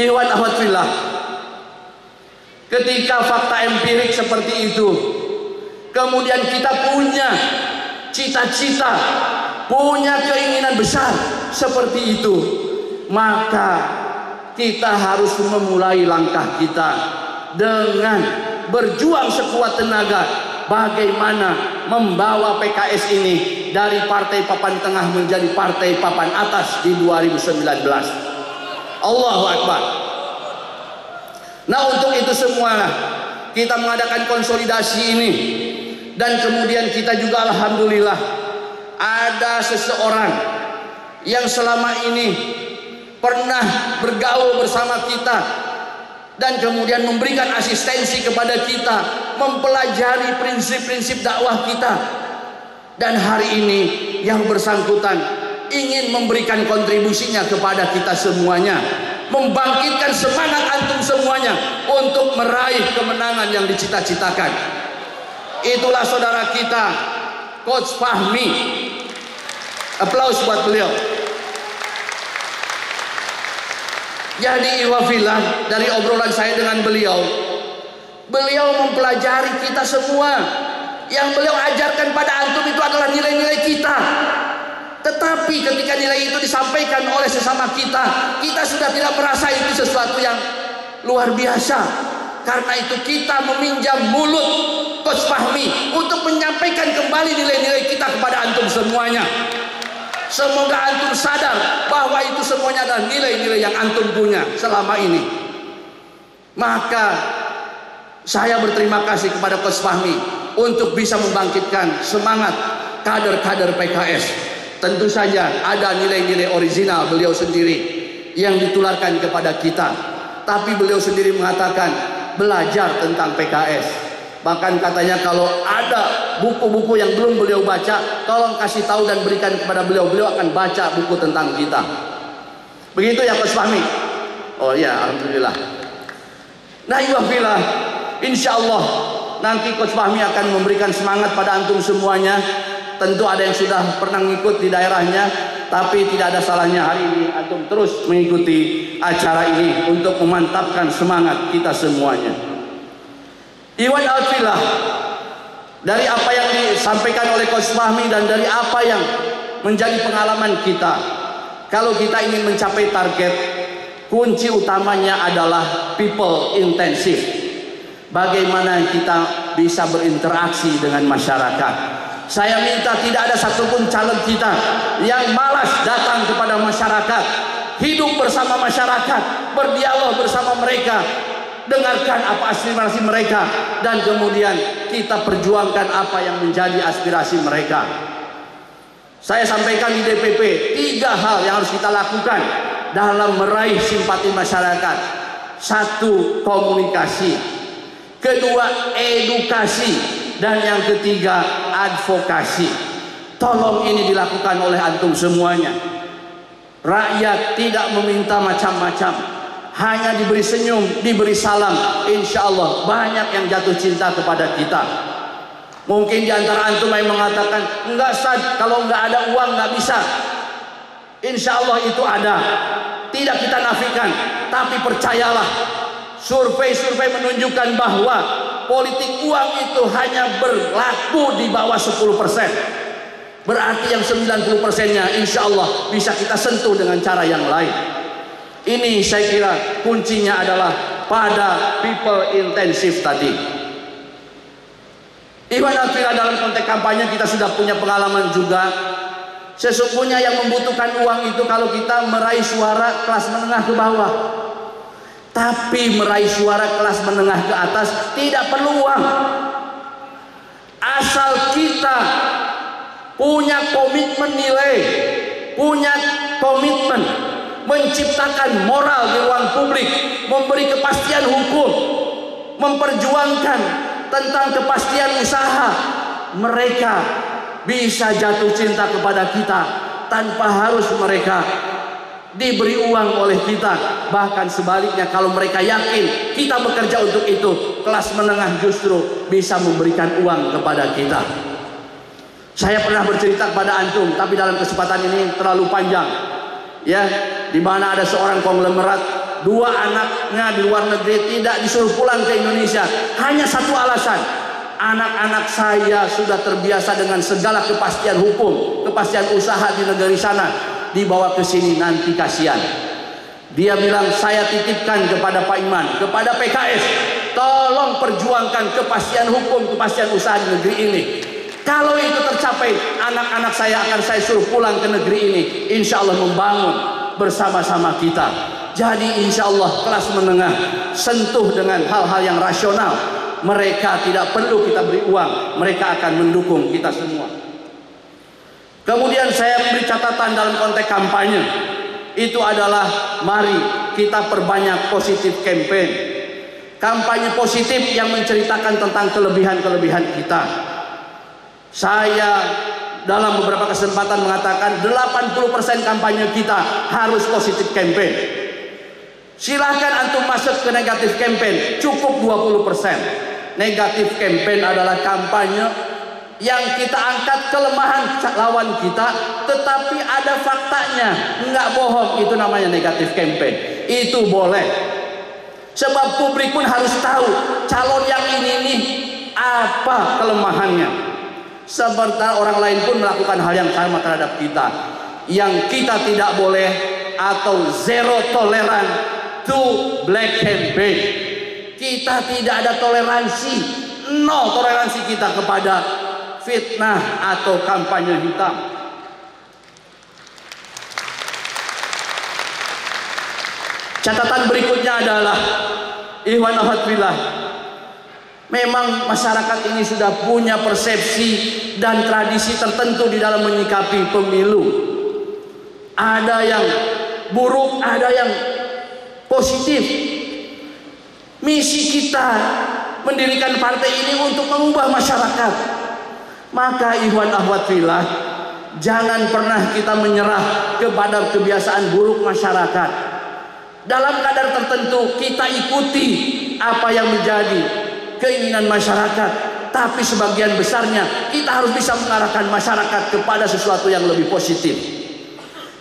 Ikhwan akhwat fillah, ketika fakta empirik seperti itu, kemudian kita punya cita-cita, punya keinginan besar seperti itu, maka kita harus memulai langkah kita dengan berjuang sekuat tenaga bagaimana membawa PKS ini dari partai papan tengah menjadi partai papan atas di 2019. Allahu Akbar. Nah, untuk itu semua kita mengadakan konsolidasi ini, dan kemudian kita juga alhamdulillah ada seseorang yang selama ini pernah bergaul bersama kita dan kemudian memberikan asistensi kepada kita, mempelajari prinsip-prinsip dakwah kita, dan hari ini yang bersangkutan ingin memberikan kontribusinya kepada kita semuanya, membangkitkan semangat antum semuanya untuk meraih kemenangan yang dicita-citakan. Itulah saudara kita Coach Fahmi. Aplaus buat beliau. Jadi iwafillah, dari obrolan saya dengan beliau mempelajari kita semua. Yang beliau ajarkan pada antum itu adalah nilai-nilai kita. Tetapi ketika nilai itu disampaikan oleh sesama kita, kita sudah tidak merasa itu sesuatu yang luar biasa. Karena itu kita meminjam mulut Coach Fahmi untuk menyampaikan kembali nilai-nilai kita kepada antum semuanya. Semoga antum sadar bahwa itu semuanya adalah nilai-nilai yang antum punya selama ini. Maka saya berterima kasih kepada Coach Fahmi untuk bisa membangkitkan semangat kader-kader PKS. Tentu saja ada nilai-nilai original beliau sendiri yang ditularkan kepada kita. Tapi beliau sendiri mengatakan belajar tentang PKS. Bahkan katanya kalau ada buku-buku yang belum beliau baca, tolong kasih tahu dan berikan kepada beliau. Beliau akan baca buku tentang kita. Begitu ya Coach Fahmi? Oh ya, alhamdulillah. Nah, iwafillah, insya Allah nanti Coach Fahmi akan memberikan semangat pada antum semuanya. Tentu ada yang sudah pernah ngikut di daerahnya, tapi tidak ada salahnya hari ini antum terus mengikuti acara ini untuk memantapkan semangat kita semuanya. Iwan alfillah, dari apa yang disampaikan oleh Coach Fahmi dan dari apa yang menjadi pengalaman kita, kalau kita ingin mencapai target, kunci utamanya adalah people intensive. Bagaimana kita bisa berinteraksi dengan masyarakat. Saya minta tidak ada satupun calon kita yang malas datang kepada masyarakat, hidup bersama masyarakat, berdialog bersama mereka, dengarkan apa aspirasi mereka, dan kemudian kita perjuangkan apa yang menjadi aspirasi mereka. Saya sampaikan di DPP 3 hal yang harus kita lakukan dalam meraih simpati masyarakat. 1, komunikasi. 2, edukasi. Dan yang ketiga, advokasi. Tolong ini dilakukan oleh antum semuanya. Rakyat tidak meminta macam-macam, hanya diberi senyum, diberi salam. Insya Allah banyak yang jatuh cinta kepada kita. Mungkin diantara antum yang mengatakan, enggak Ustaz, kalau enggak ada uang enggak bisa. Insya Allah itu ada, tidak kita nafikan. Tapi percayalah, survei-survei menunjukkan bahwa politik uang itu hanya berlaku di bawah 10%. Berarti yang 90%-nya insya Allah bisa kita sentuh dengan cara yang lain. Ini saya kira kuncinya adalah pada people intensive tadi. Iwan alfillah, dalam konteks kampanye kita sudah punya pengalaman juga. Sesungguhnya yang membutuhkan uang itu kalau kita meraih suara kelas menengah ke bawah. Tapi meraih suara kelas menengah ke atas tidak perlu uang. Asal kita punya komitmen nilai, punya komitmen menciptakan moral di ruang publik, memberi kepastian hukum, memperjuangkan tentang kepastian usaha, mereka bisa jatuh cinta kepada kita tanpa harus mereka diberi uang oleh kita. Bahkan sebaliknya, kalau mereka yakin kita bekerja untuk itu, kelas menengah justru bisa memberikan uang kepada kita. Saya pernah bercerita kepada antum, tapi dalam kesempatan ini terlalu panjang, ya, di mana ada seorang konglomerat 2 anaknya di luar negeri tidak disuruh pulang ke Indonesia. Hanya satu alasan, anak-anak saya sudah terbiasa dengan segala kepastian hukum, kepastian usaha di negeri sana, dibawa ke sini nanti kasihan. Dia bilang, saya titipkan kepada Pak Iman, kepada PKS, tolong perjuangkan kepastian hukum, kepastian usaha di negeri ini. Kalau itu tercapai, anak-anak saya akan saya suruh pulang ke negeri ini, insya Allah membangun bersama-sama kita. Jadi insya Allah kelas menengah sentuh dengan hal-hal yang rasional. Mereka tidak perlu kita beri uang, mereka akan mendukung kita semua. Kemudian saya beri catatan dalam konteks kampanye, itu adalah mari kita perbanyak positif campaign, kampanye positif yang menceritakan tentang kelebihan-kelebihan kita. Saya dalam beberapa kesempatan mengatakan 80% kampanye kita harus positif campaign. Silahkan antum masuk ke negatif campaign, cukup 20%. Negatif campaign adalah kampanye yang kita angkat kelemahan lawan kita, tetapi ada faktanya, nggak bohong, itu namanya negatif campaign. Itu boleh, sebab publik pun harus tahu calon yang ini nih apa kelemahannya. Sementara orang lain pun melakukan hal yang sama terhadap kita. Yang kita tidak boleh atau zero tolerance to black campaign. Kita tidak ada toleransi, no toleransi kita kepada fitnah atau kampanye hitam. Catatan berikutnya adalah, ikhwan akhwat fillah, memang masyarakat ini sudah punya persepsi dan tradisi tertentu di dalam menyikapi pemilu. Ada yang buruk, ada yang positif. Misi kita mendirikan partai ini untuk mengubah masyarakat. Maka ikhwan akhwat fillah, jangan pernah kita menyerah kepada kebiasaan buruk masyarakat. Dalam kadar tertentu kita ikuti apa yang menjadi keinginan masyarakat, tapi sebagian besarnya kita harus bisa mengarahkan masyarakat kepada sesuatu yang lebih positif.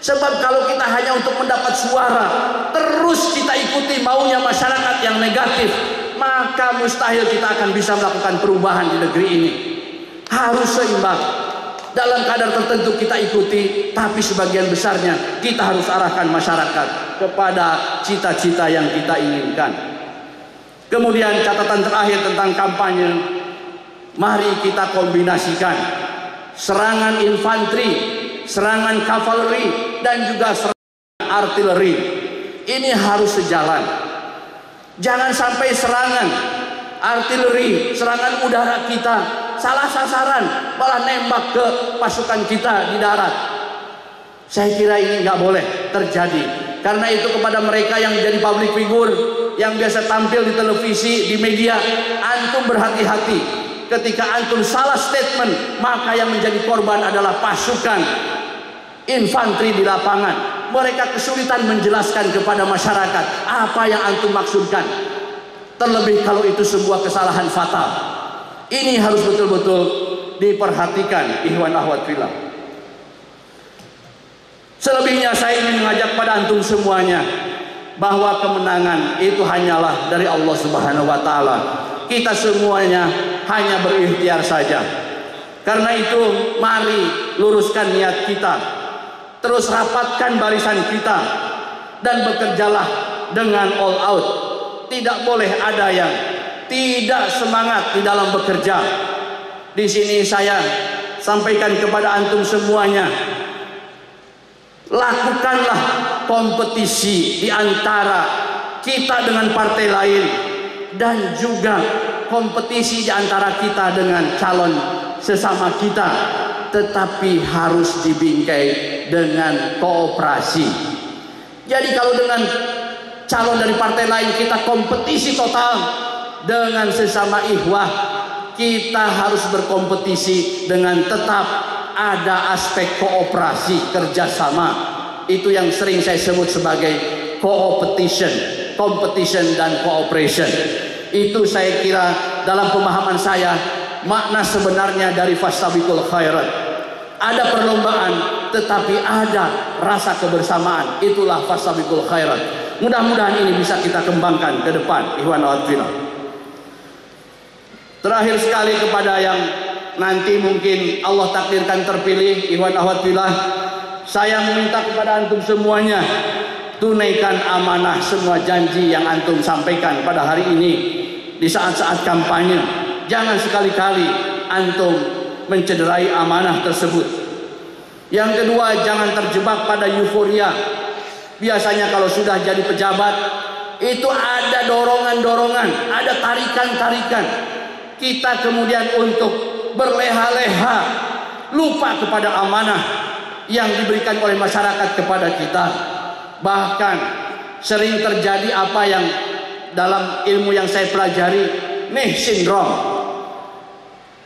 Sebab kalau kita hanya untuk mendapat suara, terus kita ikuti maunya masyarakat yang negatif, maka mustahil kita akan bisa melakukan perubahan di negeri ini. Harus seimbang. Dalam kadar tertentu kita ikuti, tapi sebagian besarnya kita harus arahkan masyarakat kepada cita-cita yang kita inginkan. Kemudian catatan terakhir tentang kampanye, mari kita kombinasikan serangan infanteri, serangan kavaleri, dan juga serangan artileri. Ini harus sejalan. Jangan sampai serangan artileri, serangan udara kita salah sasaran, malah nembak ke pasukan kita di darat. Saya kira ini nggak boleh terjadi. Karena itu kepada mereka yang menjadi public figure, yang biasa tampil di televisi, di media, antum berhati-hati. Ketika antum salah statement, maka yang menjadi korban adalah pasukan infanteri di lapangan. Mereka kesulitan menjelaskan kepada masyarakat apa yang antum maksudkan. Terlebih kalau itu sebuah kesalahan fatal. Ini harus betul-betul diperhatikan, ikhwan akhwat fillah. Selebihnya saya ingin mengajak pada antum semuanya bahwa kemenangan itu hanyalah dari Allah Subhanahu wa taala. Kita semuanya hanya berikhtiar saja. Karena itu mari luruskan niat kita. Terus rapatkan barisan kita dan bekerjalah dengan all out. Tidak boleh ada yang tidak semangat di dalam bekerja. Di sini saya sampaikan kepada antum semuanya, lakukanlah kompetisi di antara kita dengan partai lain, dan juga kompetisi di antara kita dengan calon sesama kita, tetapi harus dibingkai dengan kooperasi. Jadi kalau dengan calon dari partai lain kita kompetisi total, dengan sesama ikhwah kita harus berkompetisi dengan tetap ada aspek kooperasi, kerjasama. Itu yang sering saya sebut sebagai competition dan cooperation. Itu saya kira dalam pemahaman saya makna sebenarnya dari fastabiqul khairat. Ada perlombaan tetapi ada rasa kebersamaan, itulah fastabiqul khairat. Mudah-mudahan ini bisa kita kembangkan ke depan, ikhwan akhwat fillah. Terakhir sekali kepada yang nanti mungkin Allah takdirkan terpilih, ikhwan akhwat fillah, saya meminta kepada antum semuanya, tunaikan amanah semua janji yang antum sampaikan pada hari ini di saat-saat kampanye. Jangan sekali-kali antum mencederai amanah tersebut. Yang kedua, jangan terjebak pada euforia. Biasanya kalau sudah jadi pejabat itu ada dorongan-dorongan, ada tarikan-tarikan. Kita kemudian untuk berleha-leha, lupa kepada amanah yang diberikan oleh masyarakat kepada kita. Bahkan sering terjadi apa yang dalam ilmu yang saya pelajari, nih syndrome,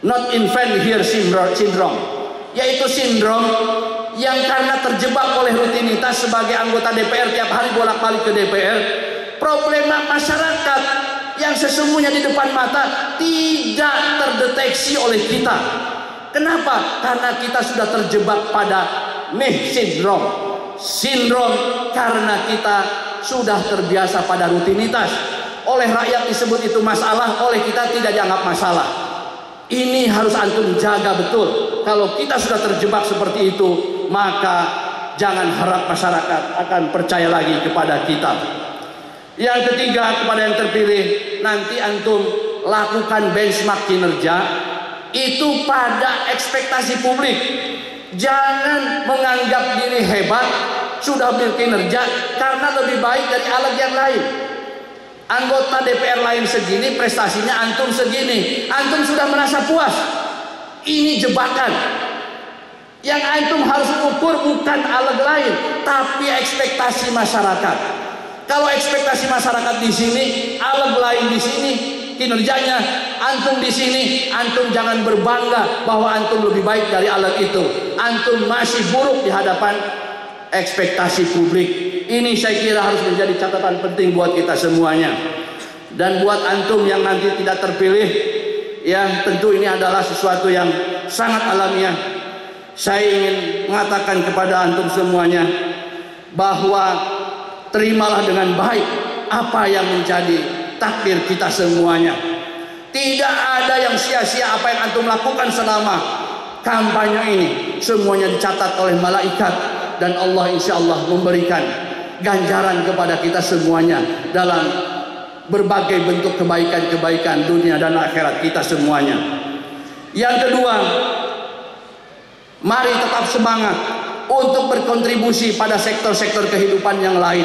not invent here syndrome, yaitu sindrom yang karena terjebak oleh rutinitas sebagai anggota DPR tiap hari bolak-balik ke DPR, problema masyarakat yang sesungguhnya di depan mata tidak terdeteksi oleh kita. Kenapa? Karena kita sudah terjebak pada nih sindrom karena kita sudah terbiasa pada rutinitas. Oleh rakyat disebut itu masalah, oleh kita tidak dianggap masalah. Ini harus antum jaga betul. Kalau kita sudah terjebak seperti itu, maka jangan harap masyarakat akan percaya lagi kepada kita. Yang ketiga, kepada yang terpilih, nanti antum lakukan benchmark kinerja itu pada ekspektasi publik. Jangan menganggap diri hebat sudah berkinerja karena lebih baik dari alat yang lain. Anggota DPR lain segini, prestasinya antum segini, antum sudah merasa puas. Ini jebakan. Yang antum harus ukur bukan alat lain, tapi ekspektasi masyarakat. Kalau ekspektasi masyarakat di sini, alat lain di sini, kinerjanya, antum di sini, antum jangan berbangga bahwa antum lebih baik dari alat itu. Antum masih buruk di hadapan ekspektasi publik. Ini saya kira harus menjadi catatan penting buat kita semuanya. Dan buat antum yang nanti tidak terpilih, ya tentu ini adalah sesuatu yang sangat alamiah. Saya ingin mengatakan kepada antum semuanya bahwa terimalah dengan baik apa yang menjadi takdir kita semuanya. Tidak ada yang sia-sia apa yang antum lakukan selama kampanye ini. Semuanya dicatat oleh malaikat dan Allah insya Allah memberikan ganjaran kepada kita semuanya dalam berbagai bentuk kebaikan-kebaikan dunia dan akhirat kita semuanya. Yang kedua, mari tetap semangat untuk berkontribusi pada sektor-sektor kehidupan yang lain.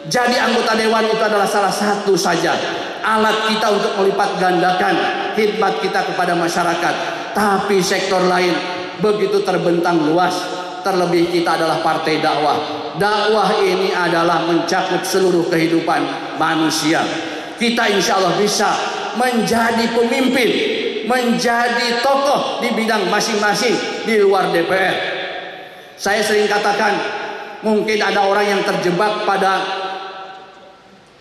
Jadi anggota dewan itu adalah salah satu saja alat kita untuk melipat gandakan khidmat kita kepada masyarakat. Tapi sektor lain begitu terbentang luas. Terlebih kita adalah partai dakwah. Dakwah ini adalah mencakup seluruh kehidupan manusia. Kita insya Allah bisa menjadi pemimpin, menjadi tokoh di bidang masing-masing di luar DPR. Saya sering katakan, mungkin ada orang yang terjebak pada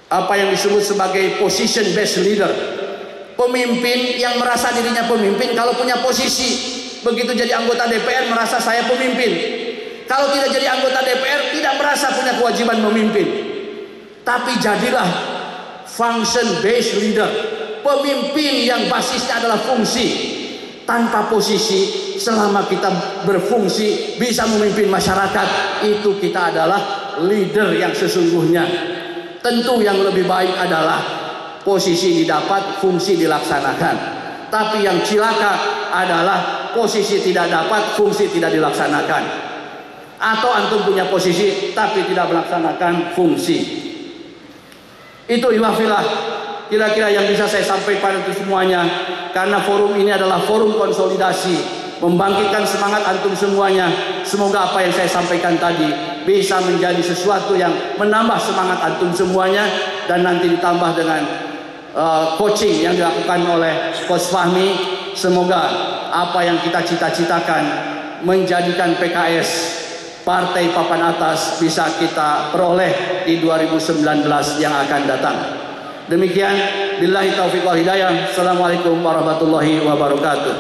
apa yang disebut sebagai position based leader. Pemimpin yang merasa dirinya pemimpin kalau punya posisi. Begitu jadi anggota DPR merasa saya pemimpin. Kalau tidak jadi anggota DPR tidak merasa punya kewajiban memimpin. Tapi jadilah function based leader. Pemimpin yang basisnya adalah fungsi. Tanpa posisi, selama kita berfungsi bisa memimpin masyarakat, itu kita adalah leader yang sesungguhnya. Tentu yang lebih baik adalah posisi didapat, fungsi dilaksanakan. Tapi yang cilaka adalah posisi tidak dapat, fungsi tidak dilaksanakan. Atau antum punya posisi tapi tidak melaksanakan fungsi. Itu ikhwafillah kira-kira yang bisa saya sampaikan itu semuanya. Karena forum ini adalah forum konsolidasi, membangkitkan semangat antum semuanya. Semoga apa yang saya sampaikan tadi bisa menjadi sesuatu yang menambah semangat antum semuanya. Dan nanti ditambah dengan coaching yang dilakukan oleh Coach Fahmi. Semoga apa yang kita cita-citakan menjadikan PKS partai papan atas bisa kita peroleh di 2019 yang akan datang. Demikian, billahi taufiq wal hidayah. Assalamualaikum warahmatullahi wabarakatuh.